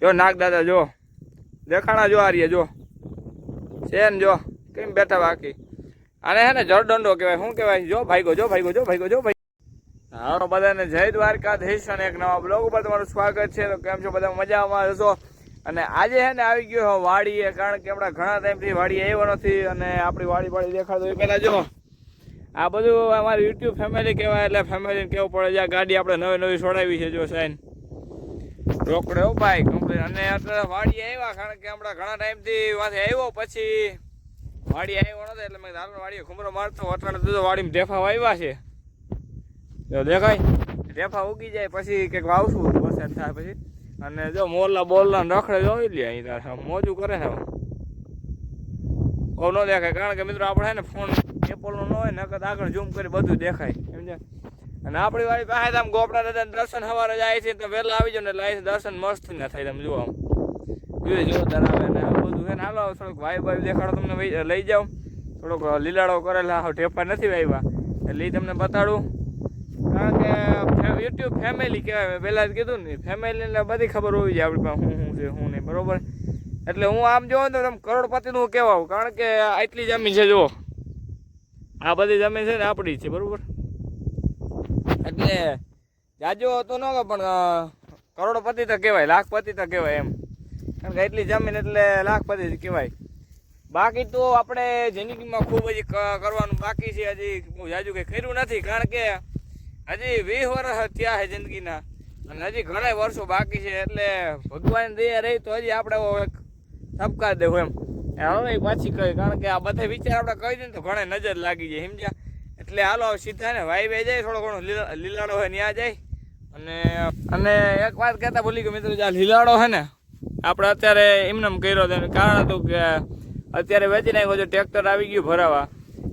જો નાગ દાદા જો દેખાણા જો આ રહીએ જો છે ને જો કેમ બેઠા બાકી આને હે ને જળદંડો કહેવાય શું કહેવાય જો ભાઈગો જો ભાઈગો જો ભાઈગો જો ભાઈ હા બધાને જય દ્વારકાધીશ અને એક નવા બ્લોગ ઉપર તમારું સ્વાગત છે. તો કેમ છો બધા મજામાં હશો અને આજે હે ને આવી ગયો વાડીએ કારણ કે આપણા ઘણા ટાઈમથી વાડીએ આવ્યો નથી અને આપણી વાડી દેખાડો એ પહેલાં જો આ બધું અમારી યુટ્યુબ ફેમિલી કહેવાય એટલે ફેમિલીને કેવું પડે છે. ગાડી આપણે નવી છોડાવી છે જો સાઈન રોકડે હો ભાઈ કમ્પ્લીટ અને અત્યારે વાડીએ આવ્યા કારણ કે આપણા ઘણા ટાઈમથી વાંથી આવ્યો પછી વાડી આવ્યો નતો એટલે મેં ધારણ વાડીએ ઘૂમરો મારતો અટાણે તો વાડીમાં ઢેફા વાવ્યા છે જો દેખાય ઢેફા ઉગી જાય પછી કંઈક વાવશું વરસાદ થાય પછી અને જો મોરલા બોલલા રખડે જોઈ લે અહીં તાર મોજું કરે છે બહુ ન દેખાય કારણ કે મિત્રો આપણે ને ફોન એપલનો ન હોય નકર આગળ ઝૂમ કરી બધું દેખાય સમજ્યા. અને આપણી વાળી પાસે આમ ગોપડા દાદા દર્શન સવારે જાય છે તો વહેલા આવી જાવ ને એટલે દર્શન મસ્ત ના થાય તમે જુઓ આમ જોરદાર આવે ને બધું છે ને હાલો થોડુંક વાઈ દેખાડો તમને લઈ જાઉં થોડોક લીલાડો કરેલા ઢેફા નથી વાવ્યા એટલે એ તમને બતાડું કારણ કે યુટ્યુબ ફેમિલી કહેવાય પહેલાં જ કીધું ને ફેમિલીને બધી ખબર હોવી જોઈએ આપણી પાસે શું છે શું નહીં બરોબર. એટલે હું આમ જોઉં તો તમે કરોડપતિનું કહેવાઉં કારણ કે આટલી જમીન છે જુઓ આ બધી જમીન છે ને આપણી છે બરોબર. એટલે જાજો તો ન પણ કરોડપતિ તો કહેવાય લાખપતિ તો કહેવાય એમ કારણ કે એટલી જમીન એટલે લાખપતિ કહેવાય. બાકી તો આપણે જિંદગીમાં ખૂબ હજી કરવાનું બાકી છે હજી બહુ જાજુ કંઈ કર્યું નથી કારણ કે હજી 20 વર્ષ થયા છે જિંદગીના અને હજી ઘણા વર્ષો બાકી છે એટલે ભગવાન દયા રહી તો હજી આપણે ઠપકાર દેવું એમ હવે પાછી કહી કારણ કે આ બધા વિચાર આપણે કહી દઈએ ને તો ઘણા નજર લાગી જાય સમજ્યા. એટલે હાલો સીધા ને વાઈ બે જાય થોડો ઘણો લીલાડો હોય ત્યાં જાય અને એક વાત કહેતા ભૂલી ગયો મિત્રો આ લીલાડો છે ને આપણે અત્યારે એમને કર્યો કારણ હતું કે અત્યારે વેચી નાખ્યો છે ટ્રેક્ટર આવી ગયું ભરાવા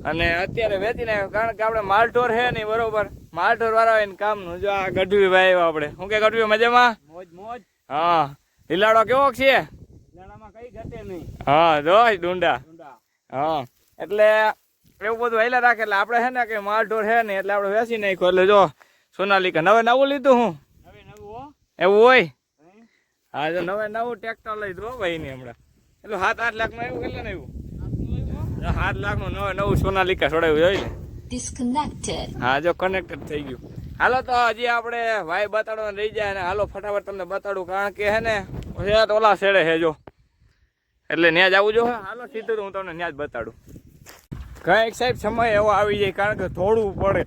અને અત્યારે વેચી નાખ્યો કારણ કે આપણે માલઢોર છે નહીં બરોબર માલઢોર વાળા હોય ને કામનું જો આ ગઢવી ભાઈ આવ્યો આપણે શું કે ગઢવી મજામાં મોજ હા લીલાડો કેવો છે કઈ ઘટે નહીં હા જો ડુંડા હા એટલે એવું બધું હેલા રાખે એટલે આપણે છે ને કે માલઢોર છે ને એટલે આપણે વેચી નાખ્યો એટલે જો સોનાલિકા નવું લીધું હું એવું હોય હા જો નવું ટ્રેક્ટર લઈ દો ભાઈ ને હમણાં એટલે 7-8 લાખનું આવ્યું કેટલા ને આવ્યું 7 લાખનું નવું સોનાલિકા છોડાવ્યું જોઈ લે હા જો કનેક્ટેડ થઈ ગયું. હાલો તો હજી આપણે ભાઈ બતાડવા રહી જાય ને હાલો ફટાફટ તમને બતાડું કારણ કે હે ને ઓલા શેડે છે જો એટલે ત્યાં જ આવું જો હાલો સીધું હું તમને ત્યાં જ બતાડું. કંઈક સાહેબ સમય એવો આવી જાય કારણ કે થોડું પડે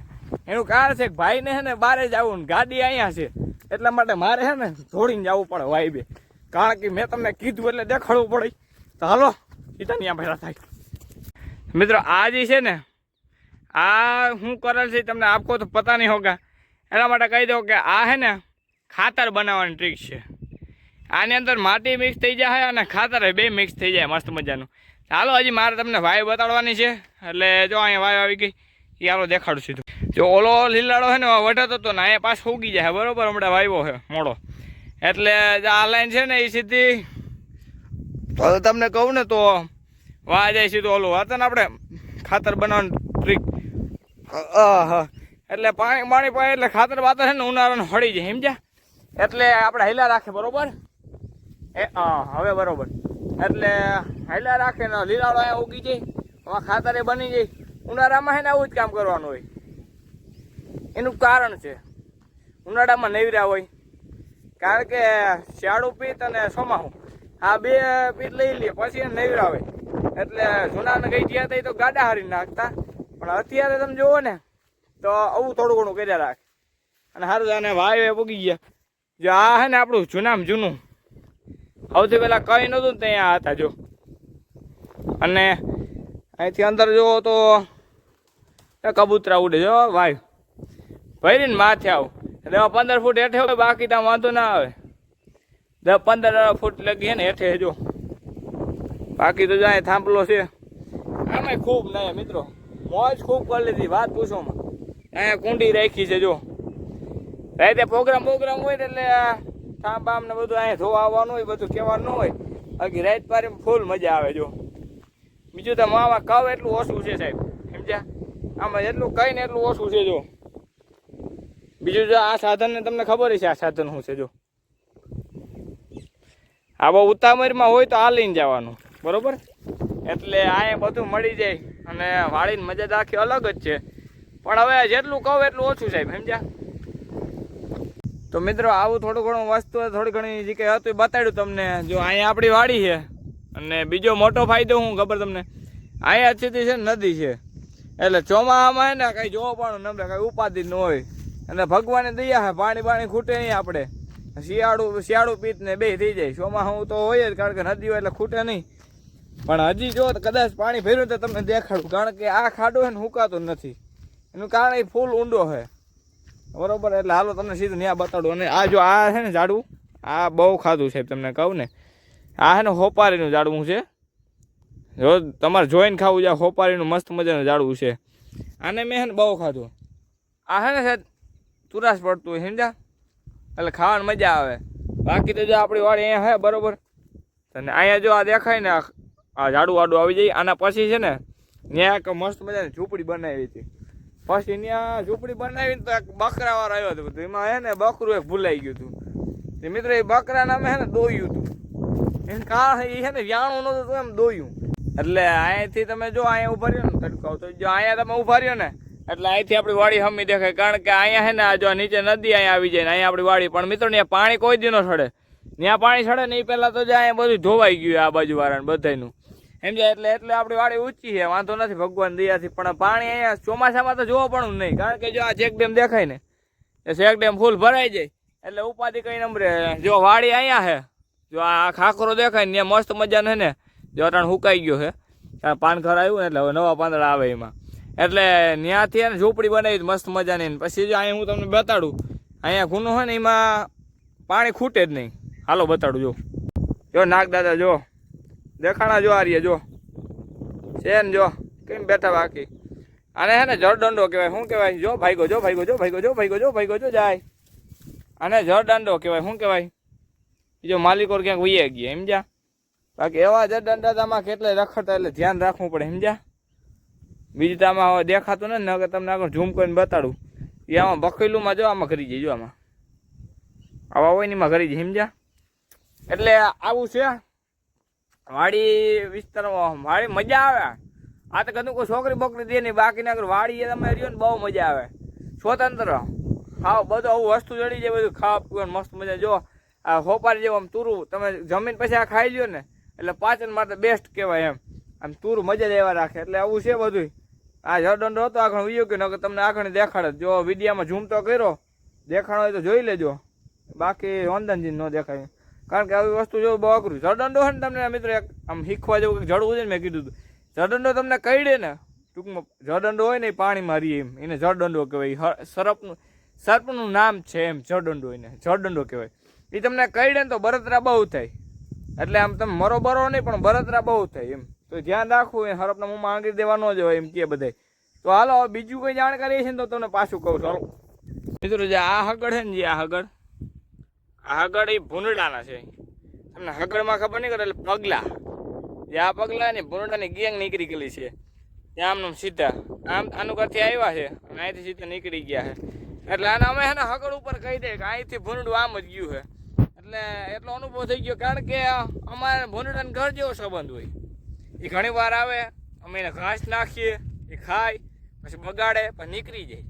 એનું કારણ છે કે ભાઈને છે ને બહાર જ આવું ને ગાડી અહીંયા છે એટલા માટે મારે છે ને દોડીને જવું પડે વાઈ બે કારણ કે મેં તમને કીધું એટલે દેખાડવું પડે તો હાલો સીધા ત્યાં ભેગા થાય. મિત્રો આ જે છે ને આ હું કરેલ છે તમને આપકો તો પતા નહીં હોગા એના માટે કહી દઉં કે આ છે ને ખાતર બનાવવાની ટ્રીક છે. આની અંદર માટી મિક્સ થઈ જાય અને ખાતર બે મિક્સ થઈ જાય મસ્ત મજાનું. ચાલો હજી મારે તમને વાય બતાડવાની છે એટલે જો અહીંયા વાય આવી ગઈ એ હાલો દેખાડું સીધું. જો ઓલો લીલાડો છે ને વઢતો હતો ને અહીંયા પાછો ઉગી જાય બરોબર હમણાં વાવ્યો છે મોડો એટલે આ લાઈન છે ને એ સીધી તમને કહું ને તો વાહ જાય સીધું ઓલું હતા ને આપણે ખાતર બનાવવાની ટ્રીક એટલે પાણી પાય એટલે ખાતર બાતર છે ને ઉનાળાનું હળી જાય સમજ્યા એટલે આપણે હેલા રાખે બરોબર હવે બરોબર એટલે હેલા રાખે ને લીલાડો અહીંયા ઉગી જાય હવે ખાતરે બની જાય ઉનાળામાં છે ને આવું જ કામ કરવાનું હોય એનું કારણ છે ઉનાળામાં નૈરા હોય કારણ કે શિયાળું પિત્ત અને ચોમાસું આ બે પિત્ત લઈ લે પછી નૈરા હોય એટલે જૂનાને ગઈ ગયા હતા તો ગાડા હારી નાખતા પણ અત્યારે તમે જુઓ ને તો આવું થોડું ઘણું કર્યા રાખે અને સારું અને વાય પૂગી ગયા જો આ છે ને આપણું જૂનામાં જૂનું સૌથી પહેલાં કંઈ નહોતું ને ત્યાં હતા જો અને અહીંથી અંદર જુઓ તો કબૂતરા ઉડે જો વાય ભરીને માથે આવું 10-15 ફૂટ હેઠે હોય બાકી ત્યાં વાંધો ના આવે 10-15 ફૂટ લગી ને હેઠે જો બાકી તો જાય થાંભલો છે આમાં ખૂબ નહીં મિત્રો મોજ ખૂબ કરી લીધી વાત પૂછોમાં અહીંયા કુંડી રાખી છે જો રાતે પ્રોગ્રામ હોય એટલે થાંભ બામ ને બધું અહીંયા ધોવા આવવાનું હોય બધું કહેવાનું હોય બાકી રાત પારીમાં ફૂલ મજા આવે જો બીજું તો આમાં કવ એટલું ઓછું છે સાહેબ સમજ્યા આમાં એટલું કઈ ને એટલું ઓછું છે જો બીજું જો આ સાધનને તમને ખબર છે આ સાધન શું છે જો આ બહુ ઉતામરમાં હોય તો હાલીને જવાનું, બરોબર. એટલે અહીંયા બધું મળી જાય અને વાળીને મજા આખી અલગ જ છે. પણ હવે જેટલું કહું એટલું ઓછું સાહેબ, સમજ્યા. તો મિત્રો આવું થોડું ઘણું વસ્તુ થોડી ઘણી જગ્યાએ હતું એ બતાડ્યું તમને. જો અહીંયા આપણી વાડી છે અને બીજો મોટો ફાયદો શું ખબર તમને, અહીંયા સીધી છે નદી છે, એટલે ચોમાસામાં ને કંઈ જોવો પણ નમરે કંઈ ઉપાધિ ન હોય. અને ભગવાને દયા છે, પાણી ખૂટે નહીં. આપણે શિયાળું પીત ને બે થઈ જાય. ચોમાસું તો હોય જ, કારણ કે નદી હોય એટલે ખૂટે નહીં. પણ હજી જો કદાચ પાણી ભર્યું તો તમને દેખાડું, કારણ કે આ ખાડો છે ને હુકાતો નથી. એનું કારણ એ ફૂલ ઊંડો છે, બરોબર. એટલે હાલો તમને સીધું ત્યાં બતાડું. અને આ જો આ છે ને ઝાડવું, આ બહુ ખાધું સાહેબ તમને કહું ને. આ છે ને હોપારીનું ઝાડવું છે. જો તમારે જોઈને ખાવું છે, હોપારીનું મસ્ત મજાનું ઝાડવું છે. આને મેં છે ને બહુ ખાધું. આ છે ને સાહેબ તુરાસ પડતું હોય, સમજ્યા, એટલે ખાવાની મજા આવે. બાકી તો જો આપણી વાડી અહીંયા છે, બરોબર. અને અહીંયા જો આ દેખાય ને, આ ઝાડું વાડું આવી જાય. આના પછી છે ને ત્યાં એક મસ્ત મજાની ઝૂંપડી બનાવી હતી. પછી ત્યાં ઝૂંપડી બનાવીને તો એક બકરાવાળો આવ્યો હતો બધું. એમાં છે ને બકરું એક ભૂલાઈ ગયું હતું. તે મિત્રો એ બકરા નામે છે ને દોયું હતું. એને કારણ એ છે ને વ્યાણું નહોતું તો એમ દોયું. એટલે અહીંયાથી તમે જો અહીંયા ઉભા રહ્યો ને તડકાવ, તો જો અહીંયા તમે ઉભા રહ્યો ને એટલે અહીંથી આપણી વાડી હમી દેખાય. કારણ કે અહીંયા છે ને જો નીચે નદી અહીંયા આવી જાય ને અહીંયા આપણી વાડી. પણ મિત્રો ત્યાં પાણી કોઈ દી ન છડે. ત્યાં પાણી છડે ને એ પહેલાં તો અહીંયા બધું ધોવાઈ ગયું આ બાજુ વાળાને બધાનું, સમજાય. એટલે આપણી વાડી ઊંચી છે, વાંધો નથી ભગવાન દયાથી. પણ પાણી અહીંયા ચોમાસામાં તો જોવા પણ નહીં, કારણ કે જો આ ચેક ડેમ દેખાય ને એ ચેક ડેમ ફૂલ ભરાઈ જાય એટલે ઉપાધિ કઈ નંબરે. જો વાડી અહીંયા છે, જો આ ખાખરો દેખાય ને ત્યાં મસ્ત મજાનો છે ને, જો અટાણ હુકાઈ ગયો છે, પાનખર આવ્યું ને એટલે હવે નવા પાંદડા આવે એમાં. એટલે ત્યાંથી એને ઝૂંપડી બનાવી મસ્ત મજાની. પછી જો અહીંયા હું તમને બતાડું, અહીંયા ગુનો હોય ને એમાં પાણી ખૂટે જ નહીં. હાલો બતાડું. જો નાગ દાદા જો દેખાણા, જો આ રહ્યા જો છે ને, જો કેમ બેઠા બાકી. આને છે ને જળદંડો કહેવાય. શું કહેવાય? જો ભાઈગો, જો ભાઈગો, જો ભાઈગો, જો ભાઈગો, જો ભાઈગો, જો જાય. આને જળદંડો કહેવાય. શું કહેવાય? જો માલિકો ક્યાંક વૈયા ગયા, સમજ્યા. બાકી એવા જળદંડા આમાં કેટલાય રખડતા, એટલે ધ્યાન રાખવું પડે, સમજ્યા. બીજું તો આમાં હવે દેખાતું ને કે તમને આગળ ઝૂમ કરીને બતાડું. એ આમાં બકેલુંમાં જો આમાં કરી જાય, જો આમાં આવા હોય ને એમાં કરી જાય, સમજ્યા. એટલે આવું છે વાડી વિસ્તારમાં. વાડી મજા આવે. આ તો કદું કોઈ છોકરી બોકરી દે નહીં, બાકીના આગળ વાડી તમે રહ્યો ને બહુ મજા આવે. સ્વતંત્ર ખાવ બધું આવું વસ્તુ જડી જાય, બધું ખાવા પીવાનું મસ્ત મજા. જો આ હોપારી જેવું આમ તુરું તમે જમીન પછી આ ખાઈ લ્યો ને એટલે પાચન માટે બેસ્ટ કહેવાય. એમ આમ તુરું મજા લેવા રાખે. એટલે આવું છે બધું. આ જળદંડો હતો આગળ વિયો ગયો ને તમને આગળ દેખાડે. જો વિડીયામાં ઝૂમ તો કર્યો, દેખાડો હોય તો જોઈ લેજો. બાકી ઓનદાનજી ન દેખાય, કારણ કે આવી વસ્તુ જો બહુ અઘરું. જળદંડો છે ને તમને મિત્રો એક આમ શીખવા જેવું જડવું છે ને, મેં કીધું હતું. જળદંડો તમને કહી દે ને, ટૂંકમાં જળદંડો હોય ને એ પાણીમાં રહી એમ, એને જળદંડો કહેવાય. સર્પનું નામ છે એમ, જળદંડો એને જળદંડો કહેવાય. એ તમને કહી દે ને તો બળતરા બહુ થાય. એટલે આમ તમે મરો બરો નહીં પણ બળતરા બહુ થાય એમ. તો ધ્યાન રાખવું, એ હરપના મોંમાં આંગળી દેવા ન જવાય એમ કે બધાય. તો હાલો બીજું કોઈ જાણકારી છે ને તો તમને પાછું કહું. ચાલો મિત્રો, જે આ હગડ છે ને, જે આ હગડ એ ભૂંડડાના છે. તમને હગડમાં ખબર નહીં કરે એટલે પગલા, જે આ પગલા ને ભૂંડડાની ગેંગ નીકળી ગયેલી છે ત્યાં આમનું સીધા આમ આનું ઘરથી આવ્યા છે અને અહીંથી સીધા નીકળી ગયા છે. એટલે આને અમે છે ને હગડ ઉપર કહી દે કે અહીંથી ભૂંડડું આમ જ ગયું છે. એટલે એટલો અનુભવ થઈ ગયો, કારણ કે અમારે ભૂંડડાને ઘર જેવો સંબંધ હોય. એ ઘણી વાર આવે, અમે એને ઘાસ નાખીએ, એ ખાય, પછી બગાડે, પછી નીકળી જાય.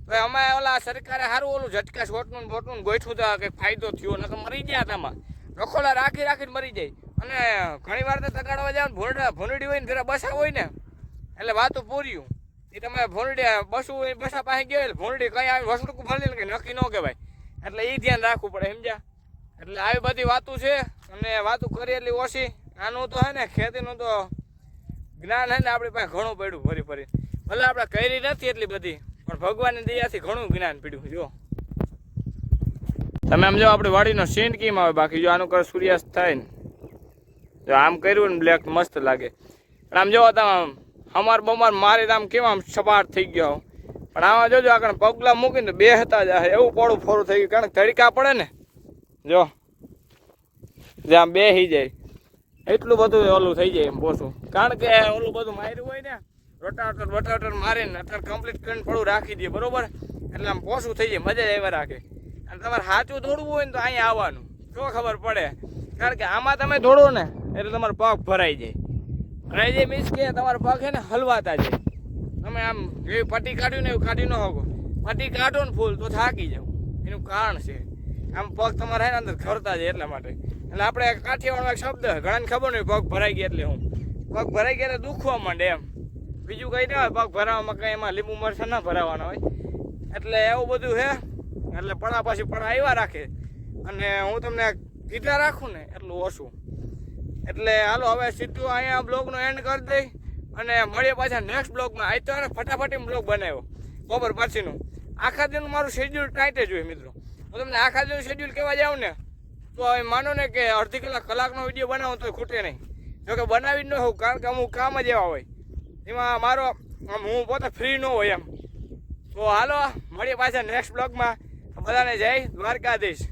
તો અમે ઓલા સરકારે સારું ઓલું ઝટકા શોટનું બોટનું ગોઠવું તો કંઈક ફાયદો થયો, નકર મરી ગયા તામાં રખોલા રાખીને મરી જાય. અને ઘણી વાર તો તગાડવા જાવ ભૂંડડી હોય ને જરા બસા હોય ને એટલે વાતું પૂર્યું. એ તમે ભૂંડડી બસું હોય બસા પાસે ગયો એટલે ભૂંડડી કઈ આવી વસડું ભરી કે નક્કી ન કહેવાય. એટલે એ ધ્યાન રાખવું પડે, સમજ્યા. એટલે આવી બધી વાતું છે અને વાતું કરી એટલી ઓછી. આનું તો હે ને ખેતીનું તો જ્ઞાન હે ને આપણી પાસે ઘણું પડ્યું ફરી ફરી. ભલે આપણે કરી નથી એટલી બધી, પણ ભગવાનની દયાથી ઘણું જ્ઞાન પીડ્યું. જો તમે આમ જો આપણી વાડીનો સીન કેમ આવે. બાકી જો આનું કર સૂર્યાસ્ત થાય ને, જો આમ કર્યું ને બ્લેક મસ્ત લાગે. પણ આમ જો તમે અમાર બમાર મારી આમ કેમ આમ સપાટ થઈ ગયો. પણ આમાં જોજો આગળ પગલા મૂકીને બે હતા જાય એવું પોળું ફોરું થઈ ગયું, કારણ કે તડકા પડે ને, જો જે આમ બેસી જાય એટલું બધું ઓલું થઈ જાય એમ પોસું. કારણ કે ઓલું બધું માર્યું હોય ને વટાવટર મારીને અત્યારે કમ્પ્લીટ કરીને પડું રાખી દઈએ, બરોબર. એટલે આમ પોસું થઈ જાય, મજા જ આવ્યા રાખે. અને તમારે સાચું દોડવું હોય ને તો અહીંયા આવવાનું, જો ખબર પડે. કારણ કે આમાં તમે દોડો ને એટલે તમારો પગ ભરાઈ જાય મીન્સ કે તમારો પગ છે ને હલવાતા જાય. તમે આમ એવી પટ્ટી કાઢ્યું ને એવું કાઢી ન શકો. પટ્ટી કાઢો ને ફૂલ તો થાકી જાવ, એનું કારણ છે આમ પગ તમારે ને અંદર ખરતા જાય એટલા માટે. એટલે આપણે કાઠિયાવાડમાં એક શબ્દ ઘણાને ખબર નહીં પગ ભરાઈ ગયા એટલે હું પગ ભરાઈ ગયા એટલે દુખવા માંડે એમ. બીજું કંઈ ના હોય, પગ ભરાવામાં કંઈ એમાં લીંબુ મરચાં ના ભરાવાના હોય. એટલે એવું બધું છે. એટલે પડા પાછી પડા આવ્યા રાખે અને હું તમને કીધા રાખું ને એટલું ઓછું. એટલે હાલો હવે સીધું અહીંયા બ્લોગનો એન્ડ કરી દઈ અને મળીએ પાછા નેક્સ્ટ બ્લોગમાં. આજ તો એને ફટાફટી બ્લોગ બનાવ્યો બપોર પછીનું. આખા દિનનું મારું શેડ્યુલ ટાઈટ જ હોય મિત્રો. હું તમને આખા દિનનું શેડ્યુલ કહેવા જાઉં ને તો હવે માનો ને કે અડધી કલાકનો વિડીયો બનાવું તો ખૂટે નહીં. જોકે બનાવી જ ન હોઉં, કારણ કે અમુક કામ જ એવા હોય એમાં મારો હું પોતે ફ્રી ન હોય એમ. તો હાલો મળીએ પાછા નેક્સ્ટ બ્લોગમાં. બધાને જય દ્વારકાધીશ.